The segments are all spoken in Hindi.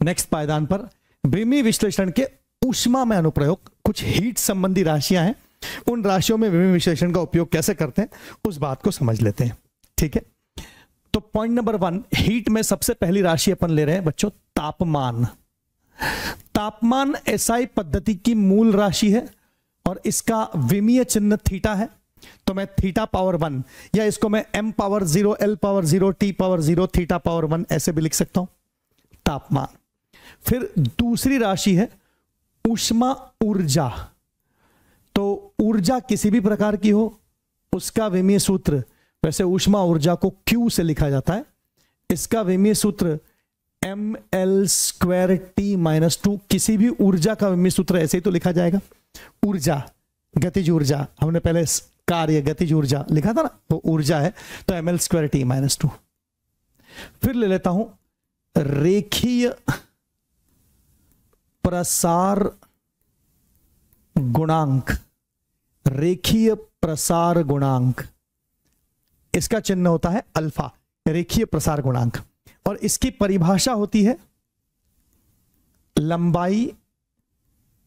नेक्स्ट पायदान पर विमी विश्लेषण के ऊष्मा में अनुप्रयोग, कुछ हीट संबंधी राशियां हैं, उन राशियों में विमी विश्लेषण का उपयोग कैसे करते हैं उस बात को समझ लेते हैं। ठीक है, तो पॉइंट नंबर 1, हीट में सबसे पहली राशि अपन ले रहे हैं बच्चों तापमान। तापमान एसआई पद्धति की मूल राशि है और इसका विमीय चिन्ह थीटा है। तो मैं थीटा पावर 1 या इसको मैं m power 0 l power 0 t power 0 theta power 1 ऐसे भी लिख सकता हूं, तापमान। फिर दूसरी राशि है ऊष्मा ऊर्जा। तो ऊर्जा किसी भी प्रकार की हो उसका विमीय सूत्र, वैसे ऊष्मा ऊर्जा को Q से लिखा जाता है, इसका विमीय सूत्र mL²T-2। किसी भी ऊर्जा का विमीय सूत्र ऐसे ही तो लिखा जाएगा। ऊर्जा, गतिज ऊर्जा, हमने पहले कार्य गतिज ऊर्जा लिखा था ना, वो ऊर्जा है, तो mL²T-2। फिर ले लेता हूं रेखीय प्रसार गुणांक। रेखीय प्रसार गुणांक, इसका चिन्ह होता है अल्फा, रेखीय प्रसार गुणांक, और इसकी परिभाषा होती है लंबाई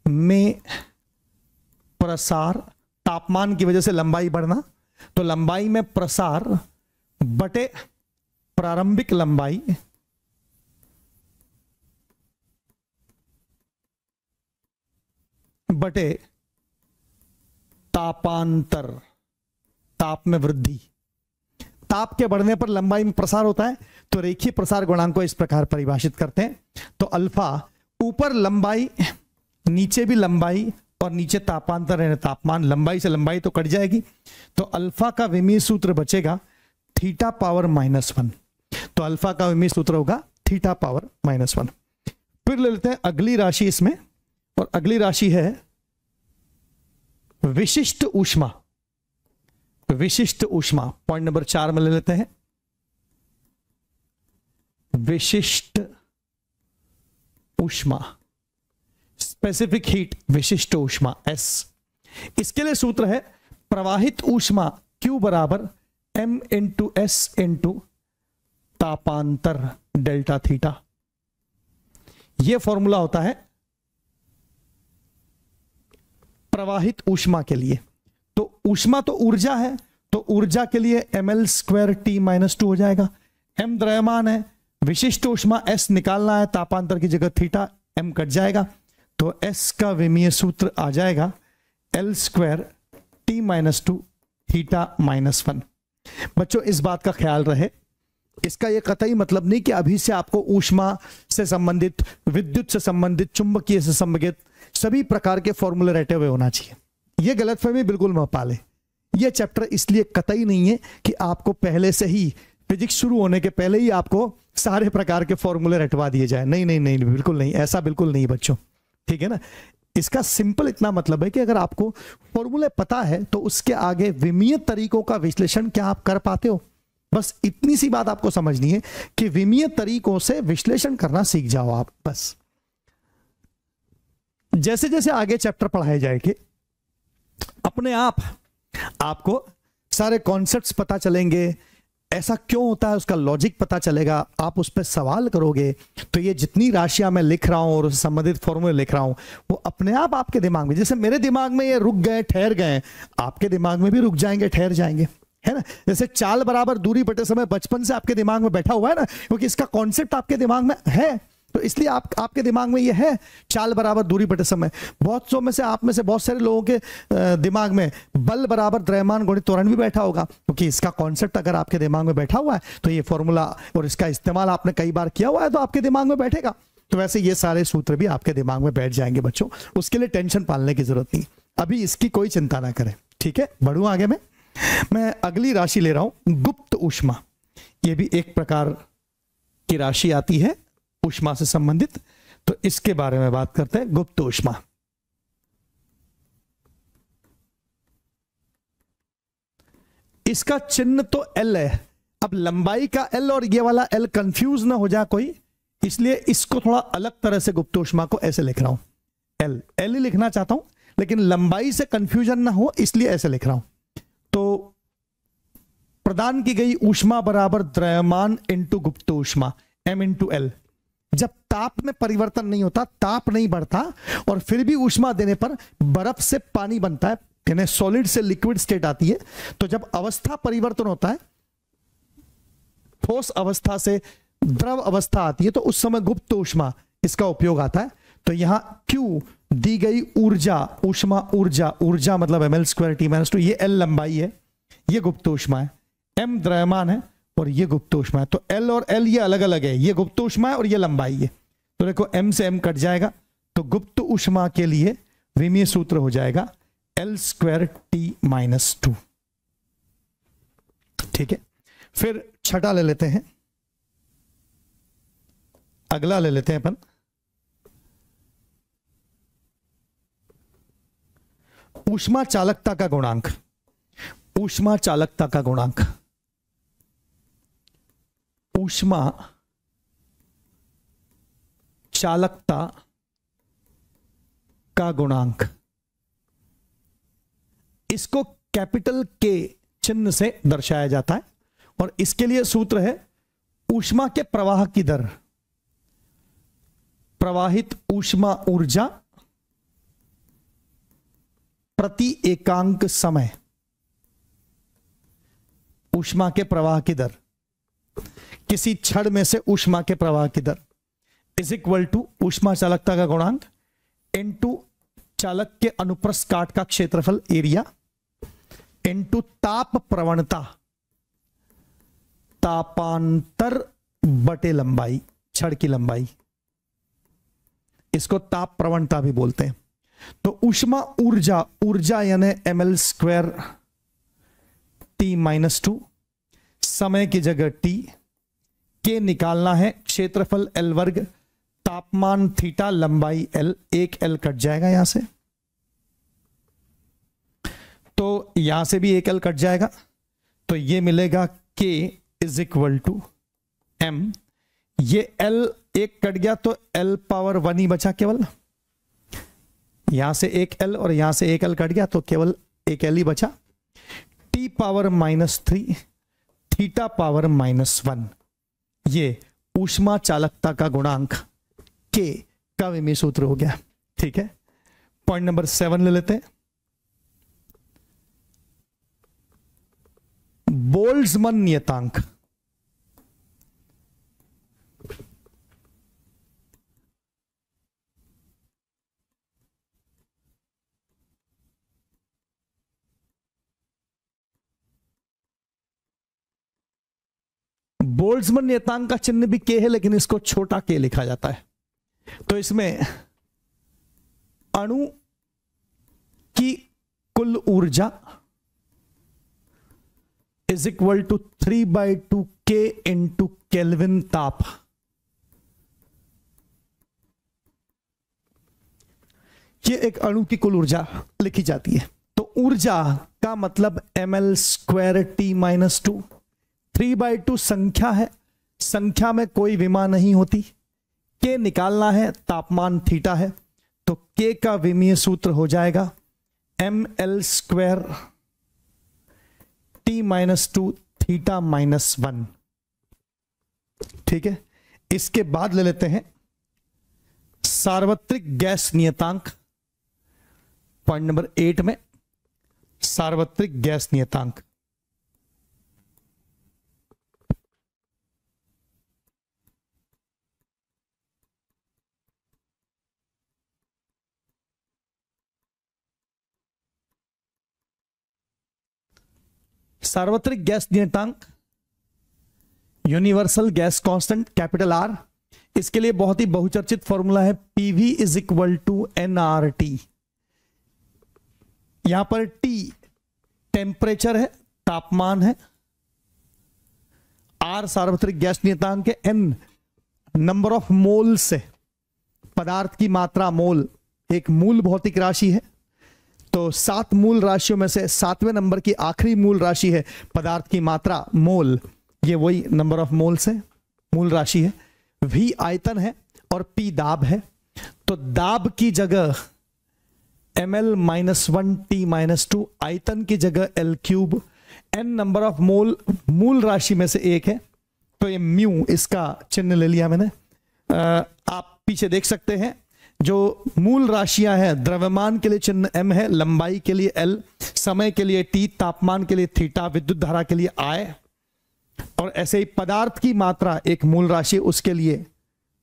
में प्रसार, तापमान की वजह से लंबाई बढ़ना, तो लंबाई में प्रसार बटे प्रारंभिक लंबाई बटे तापांतर, ताप में वृद्धि। ताप के बढ़ने पर लंबाई में प्रसार होता है, तो रेखीय प्रसार गुणांक को इस प्रकार परिभाषित करते हैं। तो अल्फा, ऊपर लंबाई, नीचे भी लंबाई, और नीचे तापांतर है तापमान, लंबाई से लंबाई तो कट जाएगी, तो अल्फा का विमीय सूत्र बचेगा थीटा पावर -1। तो अल्फा का विमीय सूत्र होगा थीटा पावर -1। फिर ले लेते हैं अगली राशि इसमें, और अगली राशि है विशिष्ट ऊष्मा। विशिष्ट ऊष्मा पॉइंट नंबर 4 में ले लेते हैं, विशिष्ट ऊष्मा, स्पेसिफिक हीट, विशिष्ट ऊष्मा S। इसके लिए सूत्र है प्रवाहित ऊष्मा Q बराबर m इंटू S इंटू तापांतर डेल्टा थीटा। यह फॉर्मूला होता है प्रवाहित ऊष्मा के लिए। तो ऊष्मा तो ऊर्जा है, तो ऊर्जा के लिए mL²T-2 हो जाएगा। m द्रव्यमान है, विशिष्ट ऊष्मा S निकालना है, तापांतर की जगह थीटा, m कट जाएगा, तो S का विमीय सूत्र आ जाएगा L²T-2 थीटा -1। बच्चों इस बात का ख्याल रहे, इसका यह कतई मतलब नहीं कि अभी से आपको ऊष्मा से संबंधित, विद्युत से संबंधित, चुंबकीय से संबंधित सभी प्रकार के फॉर्मूले रटे हुए होना चाहिए। यह गलतफहमी बिल्कुल मत पाले। यह चैप्टर इसलिए कतई नहीं है कि आपको पहले से ही, फिजिक्स शुरू होने के पहले ही आपको सारे प्रकार के फॉर्मूले रटवा दिए जाए। नहीं नहीं नहीं, बिल्कुल नहीं, ऐसा बिल्कुल नहीं बच्चों, ठीक है ना। इसका सिंपल इतना मतलब है कि अगर आपको फॉर्मूले पता है तो उसके आगे विमीय तरीकों का विश्लेषण क्या आप कर पाते हो, बस इतनी सी बात आपको समझनी है कि विमीय तरीकों से विश्लेषण करना सीख जाओ आप। बस जैसे जैसे आगे चैप्टर पढ़ाए जाएंगे अपने आप आपको सारे कॉन्सेप्ट्स पता चलेंगे, ऐसा क्यों होता है उसका लॉजिक पता चलेगा, आप उस पर सवाल करोगे तो ये जितनी राशियां मैं लिख रहा हूं और संबंधित फॉर्मूले लिख रहा हूं वो अपने आप आपके दिमाग में, जैसे मेरे दिमाग में ये रुक गए, ठहर गए, आपके दिमाग में भी रुक जाएंगे, ठहर जाएंगे, है ना। जैसे चाल बराबर दूरी बटे समय बचपन से आपके दिमाग में बैठा हुआ है ना, क्योंकि इसका कॉन्सेप्ट आपके दिमाग में है, तो इसलिए आपके दिमाग में ये है चाल बराबर दूरी बटे समय। बहुत सौ में से, आप में से बहुत सारे लोगों के दिमाग में बल बराबर द्रव्यमान गुणित त्वरण भी बैठा होगा, क्योंकि इसका कॉन्सेप्ट अगर आपके दिमाग में बैठा हुआ है तो ये फॉर्मूला और इसका इस्तेमाल आपने कई बार किया हुआ है तो आपके दिमाग में बैठेगा। तो वैसे ये सारे सूत्र भी आपके दिमाग में बैठ जाएंगे बच्चों, उसके लिए टेंशन पालने की जरूरत नहीं, अभी इसकी कोई चिंता ना करें, ठीक है। बढ़ूं आगे मैं अगली राशि ले रहा हूं, गुप्त ऊष्मा। ये भी एक प्रकार की राशि आती है ऊष्मा से संबंधित, तो इसके बारे में बात करते हैं। गुप्त ऊष्मा, इसका चिन्ह तो L है। अब लंबाई का L और ये वाला L कंफ्यूज ना हो जाए कोई, इसलिए इसको थोड़ा अलग तरह से गुप्त ऊष्मा को ऐसे लिख रहा हूं, L ही लिखना चाहता हूं, लेकिन लंबाई से कंफ्यूजन ना हो इसलिए ऐसे लिख रहा हूं। तो प्रदान की गई ऊष्मा बराबर द्रव्यमान इंटू गुप्त ऊष्मा, M इंटू L। जब ताप में परिवर्तन नहीं होता, ताप नहीं बढ़ता, और फिर भी ऊष्मा देने पर बर्फ से पानी बनता है, यानी सॉलिड से लिक्विड स्टेट आती है। तो जब अवस्था परिवर्तन होता है, ठोस अवस्था से द्रव अवस्था आती है, तो उस समय गुप्त ऊष्मा इसका उपयोग आता है। तो यहां Q दी गई ऊर्जा, ऊष्मा ऊर्जा, ऊर्जा मतलब ml²T-2, ये L लंबाई है, ये गुप्त ऊष्मा है, M द्रव्यमान है और ये गुप्त ऊष्मा है। तो L और L ये अलग अलग है, ये गुप्त ऊष्मा है और ये लंबाई है। तो देखो M से M कट जाएगा, तो गुप्त ऊष्मा के लिए विमीय सूत्र हो जाएगा L²T-2। ठीक है, फिर छठा ले लेते हैं, अगला ले लेते हैं अपन ऊष्मा चालकता का गुणांक। ऊष्मा चालकता का गुणांक, ऊष्मा चालकता का गुणांक, इसको कैपिटल के चिन्ह से दर्शाया जाता है और इसके लिए सूत्र है ऊष्मा के प्रवाह की दर, प्रवाहित ऊष्मा ऊर्जा प्रति एकांक समय। ऊष्मा के प्रवाह की दर, किसी छड़ में से ऊष्मा के प्रवाह की दर इज इक्वल टू ऊष्मा चालकता का गुणांक इनटू चालक के अनुप्रस्थ काट का क्षेत्रफल एरिया इनटू ताप प्रवणता, तापांतर बटे लंबाई, छड़ की लंबाई, इसको ताप प्रवणता भी बोलते हैं। तो ऊष्मा ऊर्जा, ऊर्जा यानी ml²T-2, समय की जगह T, के निकालना है, क्षेत्रफल L वर्ग, तापमान थीटा, लंबाई L, एक L कट जाएगा यहां से, तो यहां से भी एक L कट जाएगा, तो ये मिलेगा K is equal to M। ये L एक कट गया तो L⁻1 ही बचा केवल, यहां से एक L और यहां से एक L कट गया तो केवल एक L ही बचा। T⁻⁻3 θ⁻⁻1, ये ऊष्मा चालकता का गुणांक K का विमीय सूत्र हो गया। ठीक है, पॉइंट नंबर 7 ले लेते हैं, बोल्ट्जमैन नियतांक। बोल्ट्जमैन नियतांक का चिन्ह भी K है, लेकिन इसको छोटा K लिखा जाता है। तो इसमें अणु की कुल ऊर्जा is equal to 3/2 K into kelvin ताप। ये एक अणु की कुल ऊर्जा लिखी जाती है। तो ऊर्जा का मतलब ml²T-2, 3/2 संख्या है, संख्या में कोई विमा नहीं होती, K निकालना है, तापमान थीटा है, तो K का विमीय सूत्र हो जाएगा ml²T-2 θ-1। ठीक है, इसके बाद ले लेते हैं सार्वत्रिक गैस नियतांक। पॉइंट नंबर 8 में सार्वत्रिक गैस नियतांक, सार्वत्रिक गैस नियतांक, universal gas constant capital R, इसके लिए बहुत ही बहुचर्चित फॉर्मूला है PV is equal to nRT। यहां पर T टेम्परेचर है, तापमान है, R सार्वत्रिक गैस नियतांक है, N नंबर ऑफ मोल्स है, पदार्थ की मात्रा, मोल एक मूल भौतिक राशि है। तो 7 मूल राशियों में से 7वें नंबर की आखिरी मूल राशि है पदार्थ की मात्रा, मोल, ये वही नंबर ऑफ मोल्स है, मूल राशि है। V आयतन है और P दाब है। तो दाब की जगह ml-1T-2, आयतन की जगह L3, N number of mole, मूल राशि में से एक है, तो ये म्यू, इसका चिन्ह ले लिया मैंने, आप पीछे देख सकते हैं जो मूल राशियां हैं, द्रव्यमान के लिए चिन्ह m है, लंबाई के लिए l, समय के लिए t, तापमान के लिए थीटा, विद्युत धारा के लिए I, और ऐसे ही पदार्थ की मात्रा एक मूल राशि, उसके लिए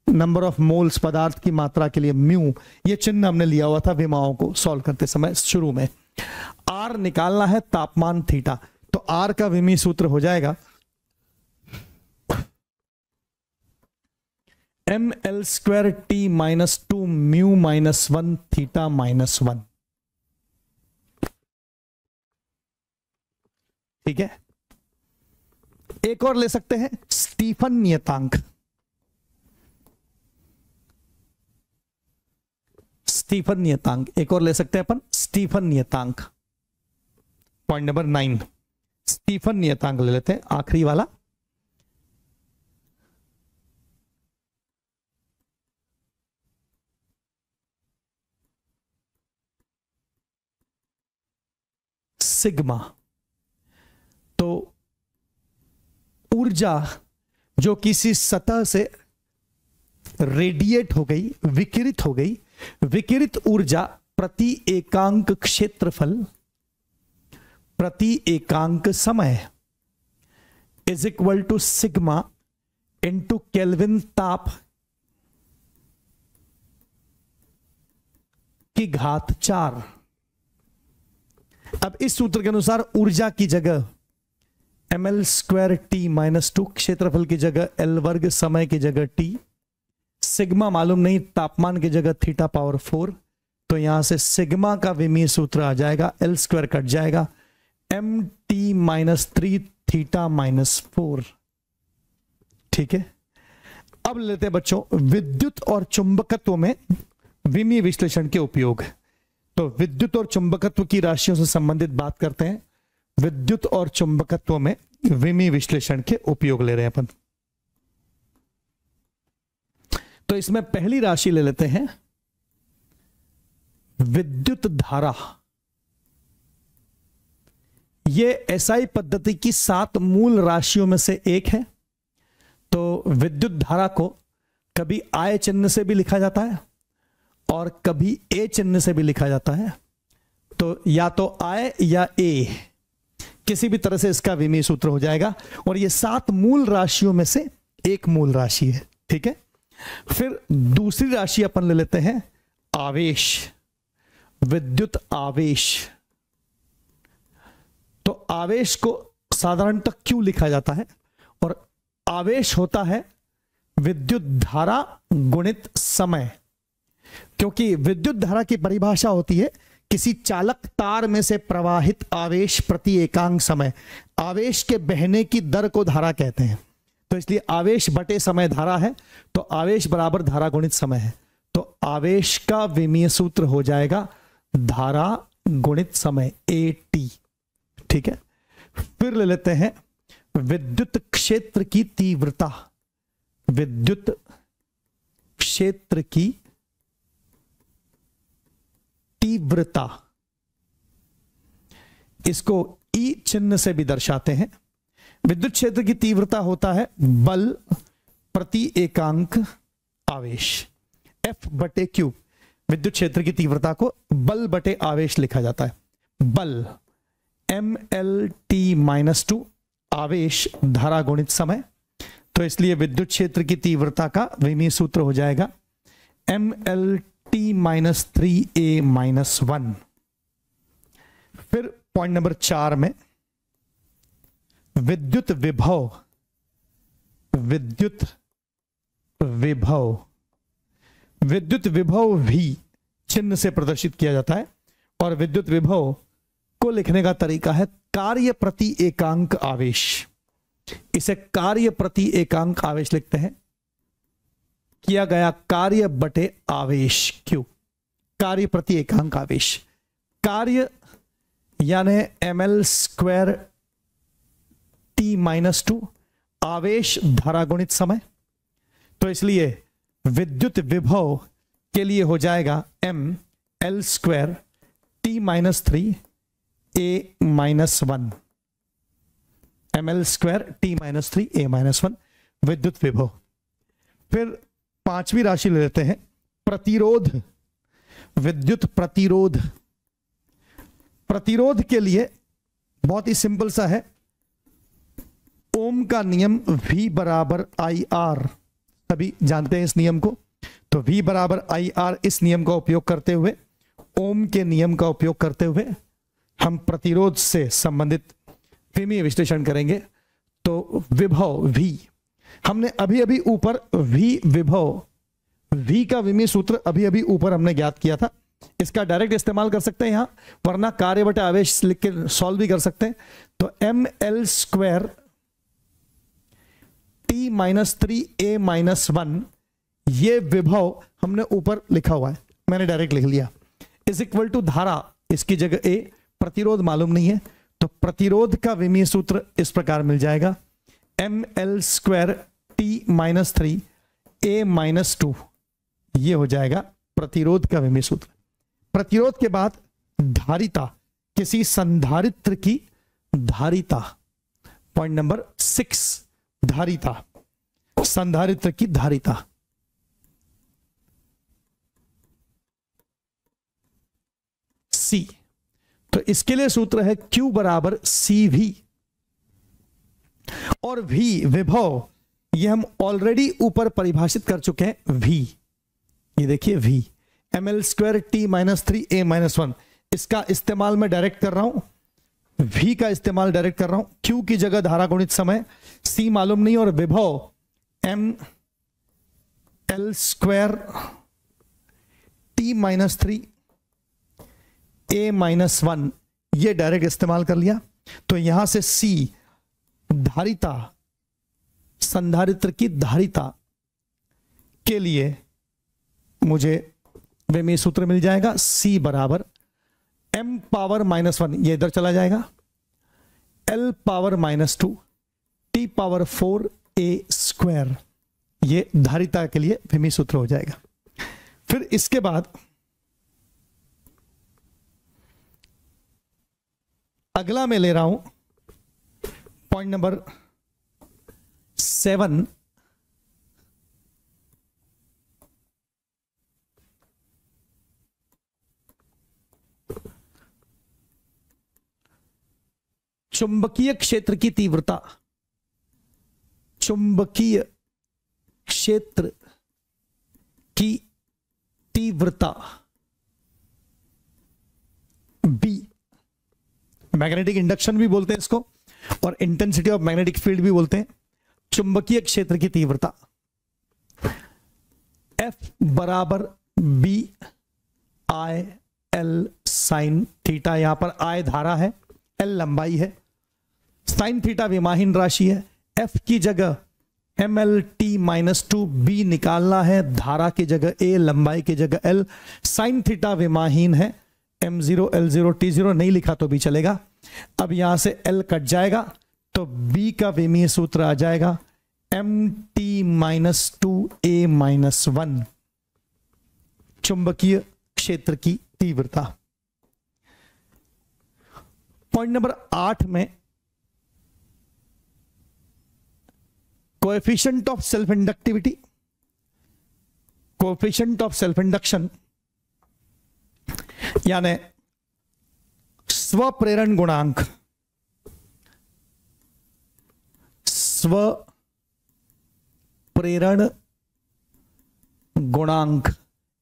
नंबर ऑफ मोल्स, पदार्थ की मात्रा के लिए म्यू, ये चिन्ह हमने लिया हुआ था विमाओं को सॉल्व करते समय शुरू में। R निकालना है, तापमान थीटा, तो R का विमीय सूत्र हो जाएगा ml² t minus 2 mu minus 1 theta minus 1। ठीक है, एक और ले सकते हैं स्टीफन नियतांक। स्टीफन नियतांक एक और ले सकते हैं अपन, स्टीफन नियतांक, पॉइंट नंबर 9, स्टीफन नियतांक ले लेते हैं, आखिरी वाला। सिग्मा, तो ऊर्जा जो किसी सतह से रेडिएट हो गई, विकिरित हो गई, विकिरित ऊर्जा प्रति एकांक क्षेत्रफल प्रति एकांक समय is equal to sigma into kelvin ताप की घात 4। अब इस सूत्र के अनुसार ऊर्जा की जगह ml² t माइनस 2, क्षेत्रफल की जगह l वर्ग, समय की जगह t, सिग्मा मालूम नहीं, तापमान की जगह थीटा पावर 4, तो यहां से सिग्मा का विमीय सूत्र आ जाएगा, l² कट जाएगा, mt माइनस 3 थीटा माइनस 4। ठीक है, अब लेते हैं बच्चों विद्युत और चुंबकत्व में विमीय विश्लेषण के उपयोग। तो विद्युत और चुंबकत्व की राशियों से संबंधित बात करते हैं, विद्युत और चुंबकत्व में विमीय विश्लेषण के उपयोग ले रहे हैं अपन। तो इसमें पहली राशि ले लेते हैं विद्युत धारा। यह एसआई पद्धति की 7 मूल राशियों में से एक है। तो विद्युत धारा को कभी I चिन्ह से भी लिखा जाता है और कभी A चिन्ह से भी लिखा जाता है। तो या तो I या A, किसी भी तरह से इसका विमीय सूत्र हो जाएगा, और यह 7 मूल राशियों में से एक मूल राशि है। ठीक है, फिर दूसरी राशि अपन ले लेते हैं आवेश, विद्युत आवेश। तो आवेश को साधारणतः क्यों लिखा जाता है, और आवेश होता है विद्युत धारा गुणित समय, क्योंकि विद्युत धारा की परिभाषा होती है किसी चालक तार में से प्रवाहित आवेश प्रति एकांक समय। आवेश के बहने की दर को धारा कहते हैं, तो इसलिए आवेश बटे समय धारा है, तो आवेश बराबर धारा गुणित समय है। तो आवेश का विमीय सूत्र हो जाएगा धारा गुणित समय, AT। ठीक है, फिर ले लेते हैं विद्युत क्षेत्र की तीव्रता। विद्युत क्षेत्र की तीव्रता, इसको E चिन्ह से भी दर्शाते हैं। विद्युत क्षेत्र की तीव्रता होता है बल प्रति एकांक आवेश, F बटे Q। विद्युत क्षेत्र की तीव्रता को बल बटे आवेश लिखा जाता है। बल mLT माइनस 2, आवेश धारा गुणित समय, तो इसलिए विद्युत क्षेत्र की तीव्रता का विमीय सूत्र हो जाएगा mLT माइनस 3A माइनस 1। फिर पॉइंट नंबर 4 में विद्युत विभव। विद्युत विभव, विद्युत विभव भी चिन्ह से प्रदर्शित किया जाता है, और विद्युत विभव को लिखने का तरीका है कार्य प्रति एकांक आवेश। इसे कार्य प्रति एकांक आवेश लिखते हैं, किया गया कार्य बटे आवेश Q, कार्य प्रति एकांक आवेश। कार्य यानी mL² t माइनस 2, आवेश धारा गुणित समय, तो इसलिए विद्युत विभव के लिए हो जाएगा mL² t minus 3 A minus 1, mL² t minus 3 A minus 1 विद्युत विभव। फिर पांचवी राशि ले लेते हैं, प्रतिरोध, विद्युत प्रतिरोध। प्रतिरोध के लिए बहुत ही सिंपल सा है, ओम का नियम V बराबर आई आर, सभी जानते हैं इस नियम को। तो V बराबर आई आर, इस नियम का उपयोग करते हुए, ओम के नियम का उपयोग करते हुए हम प्रतिरोध से संबंधित विमीय विश्लेषण करेंगे। तो विभव V, हमने अभी अभी ऊपर V विभव, V का विमीय सूत्र अभी अभी ऊपर हमने ज्ञात किया था, इसका डायरेक्ट इस्तेमाल कर सकते हैं यहां, वरना कार्य बटा आवेश लिख के सॉल्व भी कर सकते हैं। तो ml square t minus 3a-1, ये विभव हमने ऊपर लिखा हुआ है, मैंने डायरेक्ट लिख लिया, इज इक्वल टू धारा, इसकी जगह a, प्रतिरोध मालूम नहीं है, तो प्रतिरोध का विमीय सूत्र इस प्रकार मिल जाएगा, ml square t minus 3a-2, ये हो जाएगा प्रतिरोध का विमीय सूत्र। प्रतिरोध के बाद धारिता, किसी संधारित्र की धारिता, पॉइंट नंबर 6, धारिता, संधारित्र की धारिता। C, तो इसके लिए सूत्र है Q बराबर CV, और V विभव, ये हम ऑलरेडी ऊपर परिभाषित कर चुके हैं, V, ये देखिए V, ml square t minus 3a-1, इसका इस्तेमाल मैं डायरेक्ट कर रहा हूं, V का इस्तेमाल डायरेक्ट कर रहा हूं, Q की जगह धारा गुणित समय, C मालूम नहीं, और विभव ml square t minus 3a-1, ये डायरेक्ट इस्तेमाल कर लिया। तो यहां से C, धारिता, संधारित्र की धारिता के लिए मुझे विमीय सूत्र मिल जाएगा, C बराबर m पावर -1, ये इधर चला जाएगा, l power -2, t power 4a square, ये धारिता के लिए विमीय सूत्र हो जाएगा। फिर इसके बाद अगला मैं ले रहा हूं पॉइंट नंबर 7, चुंबकीय क्षेत्र की तीव्रता, चुंबकीय क्षेत्र की तीव्रता B, मैग्नेटिक इंडक्शन भी बोलते हैं इसको, और इंटेंसिटी ऑफ मैग्नेटिक फील्ड भी बोलते हैं। चुंबकीय क्षेत्र की तीव्रता F बराबर B I L sine theta, यहां पर I धारा है, L लंबाई है, साइन थीटा विमाहीन राशि है, F की जगह mlt-2b निकालना है, धारा की जगह A, लंबाई की जगह L, साइन थीटा विमाहीन है, m0 l0 t0 नहीं लिखा तो भी चलेगा। अब यहां से L कट जाएगा तो B का विमीय सूत्र आ जाएगा mt-2a-1, चुंबकीय क्षेत्र की तीव्रता। पॉइंट नंबर 8 में coefficient of self inductivity, coefficient of self induction, यानी स्वप्रेरण गुणांक, स्वप्रेरण गुणांक,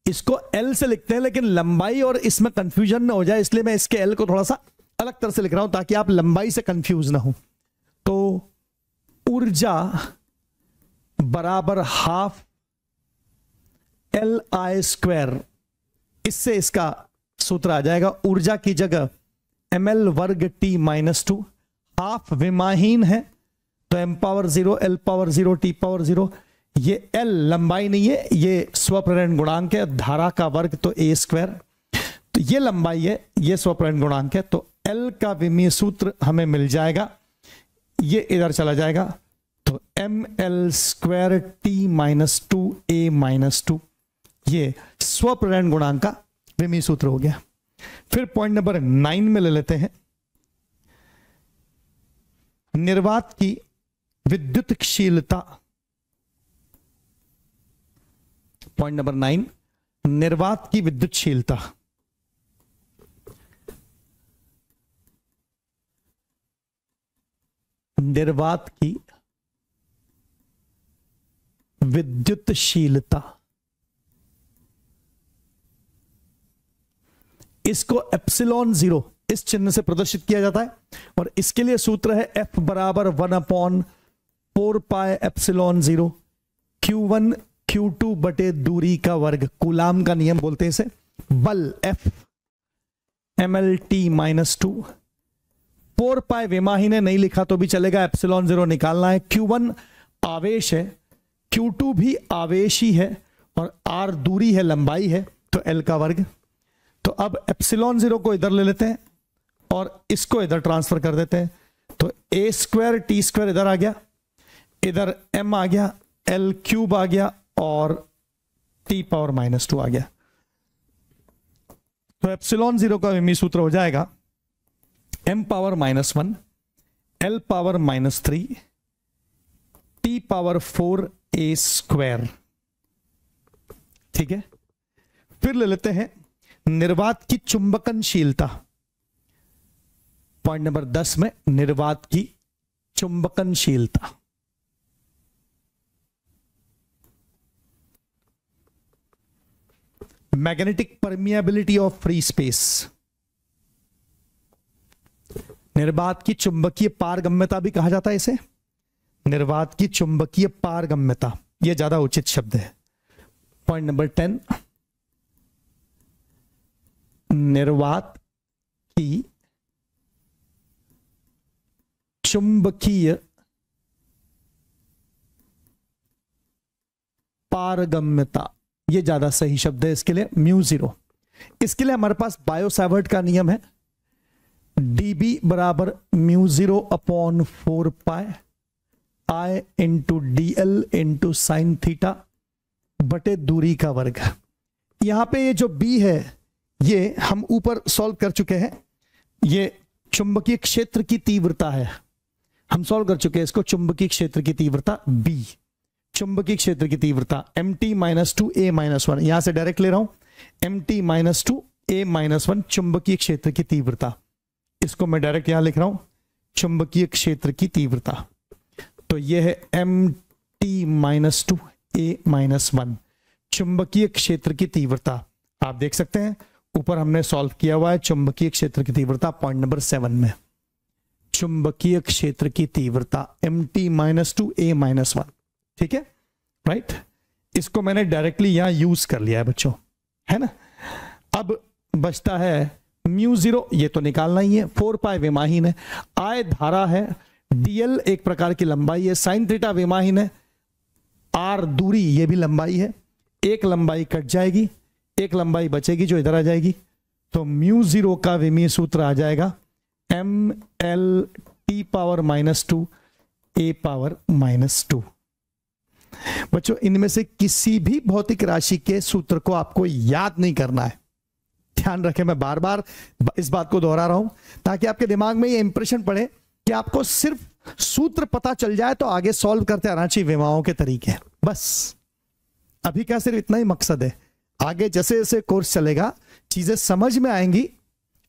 इसको L से लिखते हैं, लेकिन लंबाई और इसमें कंफ्यूजन ना हो जाए इसलिए मैं इसके L को थोड़ा सा अलग तरह से लिख रहा हूं ताकि आप लंबाई से कंफ्यूज ना हो। तो ऊर्जा बराबर हाफ LI स्क्वायर, इससे इसका सूत्र आ जाएगा, ऊर्जा की जगह ml वर्ग t-2, हाफ विमाहीन है तो m power 0 l power 0 t power 0, ये L लंबाई नहीं है, ये स्वप्रेरण गुणांक है, धारा का वर्ग तो a स्क्वायर, तो ये लंबाई है, ये स्वप्रेरण गुणांक है, तो L का विमीय सूत्र हमें मिल जाएगा, ये इधर चला जाएगा, तो ml स्क्वायर t-2a-2, ये स्वप्रेरण गुणांक का विमीय सूत्र हो गया। फिर पॉइंट नंबर 9 में ले लेते हैं, निर्वात की विद्युतशीलता, पॉइंट नंबर 9, निर्वात की विद्युतशीलता। निर्वात की विद्युतशीलता, इसको एप्सिलॉन 0 इस चिन्ह से प्रदर्शित किया जाता है और इसके लिए सूत्र है F बराबर 1/4 पाई एप्सिलॉन 0 Q1 Q2 बटे दूरी का वर्ग। कूलाम का नियम बोलते हैं इसे। बल F mlt-2, 4 पाई विमाहीन है, नहीं लिखा तो भी चलेगा, एप्सिलॉन 0 निकालना है। Q1 आवेश है, Q2 भी आवेश ही है और R दूरी है, लंबाई है, तो L का वर्ग। तो अब एप्सिलॉन 0 को इधर ले लेते हैं और इसको इधर ट्रांसफर कर देते हैं, तो a² t² इधर आ गया, इधर m आ गया, L³ आ गया और t⁻⁻² आ गया। तो एप्सिलॉन 0 का विमीय सूत्र हो जाएगा m⁻⁻1 L⁻⁻3 t⁻4a²। ठीक है, फिर ले लेते हैं निर्वात की चुंबकनशीलता। पॉइंट नंबर 10 में निर्वात की चुंबकनशीलता। Magnetic permeability of free space. निर्वात की चुंबकीय पारगम्यता भी कहा जाता है इसे। निर्वात की चुंबकीय पारगम्यता, यह ज्यादा उचित शब्द है। पॉइंट नंबर 10, निर्वात की चुंबकीय पारगम्यता, यह ज्यादा सही शब्द है इसके लिए, μ0। इसके लिए हमारे पास बायो-सावर्ट का नियम है, dB बराबर μ0/4 पाई I into dl into sine theta बटे दूरी का वर्ग। यहां पे ये जो B है ये हम ऊपर सॉल्व कर चुके हैं, ये चुंबकीय क्षेत्र की तीव्रता है, हम सॉल्व कर चुके हैं इसको। चुंबकीय क्षेत्र की तीव्रता B, चुंबकीय क्षेत्र की तीव्रता mt-2a-1, यहां से डायरेक्ट ले रहा हूं, mt-2a-1 चुंबकीय क्षेत्र की तीव्रता, इसको मैं डायरेक्ट यहां लिख रहा हूं, चुंबकीय क्षेत्र की तीव्रता। तो यह है mt-2a-1 चुंबकीय क्षेत्र की तीव्रता। आप देख सकते हैं ऊपर हमने सॉल्व किया हुआ है चुंबकीय क्षेत्र की तीव्रता पॉइंट नंबर 7 में। चुंबकीय क्षेत्र की तीव्रता mt-2a-1, ठीक है, राइट। इसको मैंने डायरेक्टली यहां यूज कर लिया है बच्चों, है ना। अब बचता है μ0, ये तो निकालना ही है, 4 पाई विमाहीन है, I धारा है, dl एक प्रकार की लंबाई है, साइन थीटा विमाहीन है, R दूरी ये भी लंबाई है, एक लंबाई कट जाएगी, एक लंबाई बचेगी जो इधर आ जाएगी, तो μ0 का विमीय सूत्र आ जाएगा mLt⁻⁻2a⁻⁻2। बच्चों इनमें से किसी भी भौतिक राशि के सूत्र को आपको याद नहीं करना है, ध्यान रखें, मैं बार बार इस बात को दोहरा रहा हूं ताकि आपके दिमाग में ये इंप्रेशन पड़े कि आपको सिर्फ सूत्र पता चल जाए तो आगे सॉल्व करते आना चाहिए विमाओं के तरीके। बस अभी क्या सिर्फ इतना ही मकसद है, आगे जैसे जैसे कोर्स चलेगा चीजें समझ में आएंगी।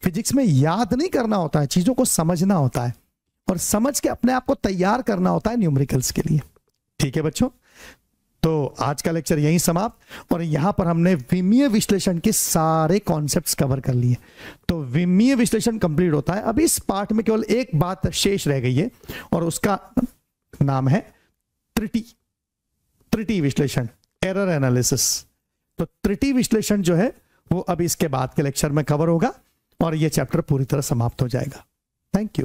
फिजिक्स में याद नहीं करना होता है, चीजों को समझना होता है और समझ के अपने आप को तैयार करना होता है न्यूमेरिकल्स के लिए। ठीक है बच्चों, तो आज का लेक्चर यहीं समाप्त, और यहां पर हमने विमीय विश्लेषण के सारे कॉन्सेप्ट्स कवर कर लिए। तो विमीय विश्लेषण कंप्लीट होता है। अभी इस पार्ट में केवल एक बात शेष रह गई है और उसका नाम है त्रुटि विश्लेषण, एरर एनालिसिस। तो त्रुटि विश्लेषण जो है वो अब इसके बाद के लेक्चर में कवर होगा और ये चैप्टर पूरी तरह समाप्त हो जाएगा। Thank you.